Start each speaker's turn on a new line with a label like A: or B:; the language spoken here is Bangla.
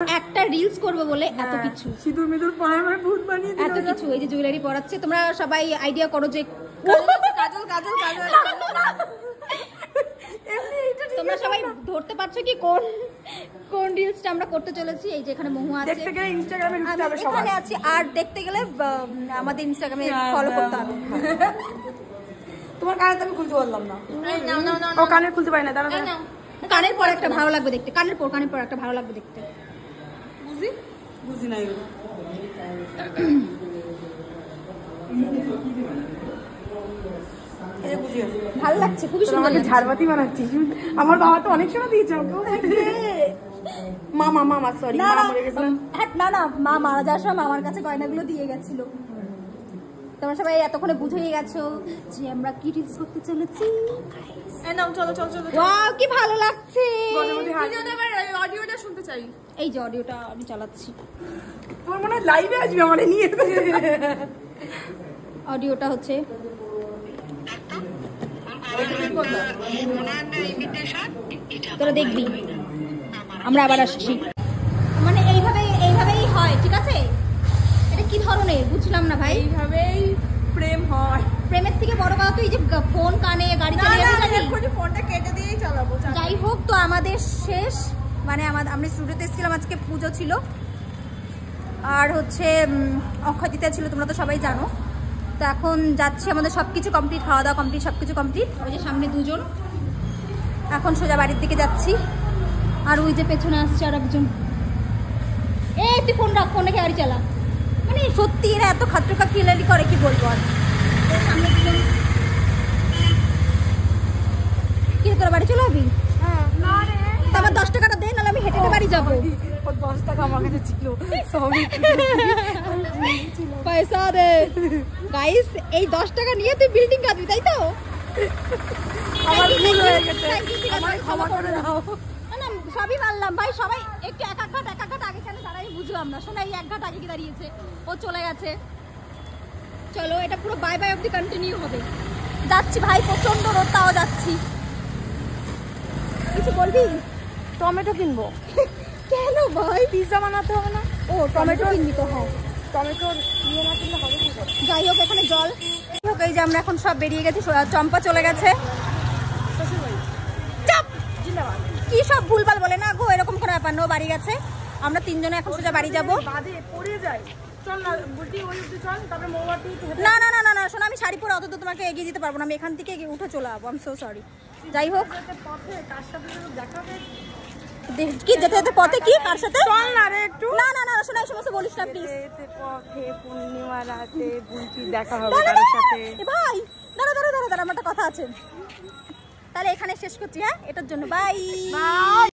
A: একটা রিলস করব বলে এত কিছু
B: সিঁদুর মিদুর পরে আমরা ভূত বানিয়ে দিল,
A: এত কিছু। এই যে জুয়েলারি পরাচ্ছে, তোমরা সবাই আইডিয়া করো যে
B: কাজল কাজল কাজল
A: তোমরা সবাই ধরতে পারছো কি কোন কোন রিলসটা আমরা করতে চলেছি। এই যে এখানে মহু আছে,
B: দেখতে গেলে ইনস্টাগ্রামে ঢুকতে হবে সবাই।
A: এখানে আছি, আর দেখতে গেলে আমাদের ইনস্টাগ্রামে ফলো করতে হবে।
B: তোমার কানে আমি খুলতে পারলাম না। ও কানে খুলতে পারি না, দাঁড়া দাঁড়া।
A: কানের পর একটা ভালো লাগবে দেখতে, কানের পর একটা ভালো লাগবে দেখতে।
B: বুঝি নাই।
A: ভালো লাগছে, খুবই সুন্দর লাগছে।
B: ঝাড়বাতি বানাচ্ছিস? আমার বাবা তো অনেক সময় দিয়েছে মামা মামা সরি
A: না না, মা মারা যাওয়ার সময় মামার কাছে গয়নাগুলো দিয়ে গেছিল। তোমরা সবাই এতক্ষণে বুঝেই গেছো যে আমরা কি রিলস করতে চলেছি।
B: চলো চলো চলো।
A: ওয়াও কি ভালো লাগছে।
B: অডিওটা শুনতে চাই।
A: এই যে অডিওটা আমি চালাচ্ছি,
B: তোমার মনে হয় লাইভে আসবে আমারে নিয়ে।
A: অডিওটা হচ্ছে তোরা দেখবি। আমরা আবার আসছি, মানে এইভাবেই হয়, ঠিক আছে? এটা কি ধরনের বুঝলাম না ভাই।
B: এইভাবেই প্রেম হয়।
A: প্রেমের থেকে বড় কথা তো এই যে ফোন কানে গাড়ি চালিয়ে
B: ফোনটা কেটে দিয়েই চালাবো।
A: যাই হোক, তো আমাদের শেষ, মানে আমরা স্টুডিওতে এসেছিলাম, আজকে পুজো ছিল আর হচ্ছে অক্ষয় তৃতীয়া ছিল, তোমরা তো সবাই জানো। তো এখন যাচ্ছি, আমাদের সবকিছু কমপ্লিট, খাওয়া দাওয়া কমপ্লিট, সবকিছু কমপ্লিট। ওই যে সামনে দুজন, এখন সোজা বাড়ির দিকে যাচ্ছি। আর ওই যে পেছনে আসছে আর একজন। তুই ফোন রাখ, ফোনে গাড়ি চালা। মানে সত্যি এরা এত খাত্রকা খিলালি করে, কি বলবো আর। সামনে দুজন। কি তোরা বাড়ি চলে যাবি? আমার 10 টাকাটা দে, নাহলে আমি হেঁটে বাড়ি যাবো।
B: 10 টাকা আমার কাছে ছিল,
A: পয়সা দে গাইস। এই 10 টাকা নিয়ে তুই বিল্ডিং কাটবি, তাই তো?
B: আমার ভুল হয়ে গেছে, আমার ক্ষমা করে দাও।
A: না সবই মানলাম ভাই, সবাই একটু এক ঘাট আগে কেন দাঁড়াই বুঝলাম না। শোনা এই এক ঘাট আগে কি দাঁড়িয়েছে, ও চলে গেছে। চলো, এটা পুরো বাই বাই অবধি কন্টিনিউ হবে। যাচ্ছি ভাই, প্রচন্ড রোদ, তাও যাচ্ছি। কিছু বলবি?
B: টমেটো কিনবো।
A: কেন ভাই?
B: পিৎজা বানাতে হবে না?
A: ও টমেটো কিনবি তো? হ্যাঁ,
B: টমেটোর ইয়ে না কিনলে হবে কি করে?
A: যাই হোক, এখানে জল। এই যে আমরা এখন সব বেরিয়ে গেছি, চম্পা চলে গেছে। কি সব ভুলভাল বলে না গো, এরকম কোনো ব্যাপার না, ও বাড়ি গেছে। আমরা তিনজনে এখন সোজা বাড়ি যাবো। না না না না না, শোনো, আমি শাড়ি পরে অত তো তোমাকে এগিয়ে দিতে পারবো না, আমি এখান থেকে উঠে চলে যাবো। I am so sorry. যাই হোক, কি যেতে যেতে পথে কি কার সাথে? না না না, শোনা, এই সমস্ত বলিস না প্লিজ।
B: পূর্ণিমা রাতে দেখা হবে কারোর সাথে।
A: ভাই দাঁড়া দাঁড়া দাঁড়া দাঁড়া, আমার একটা কথা আছে। তাহলে এখানে শেষ করছি, হ্যাঁ? এটার জন্য বাই।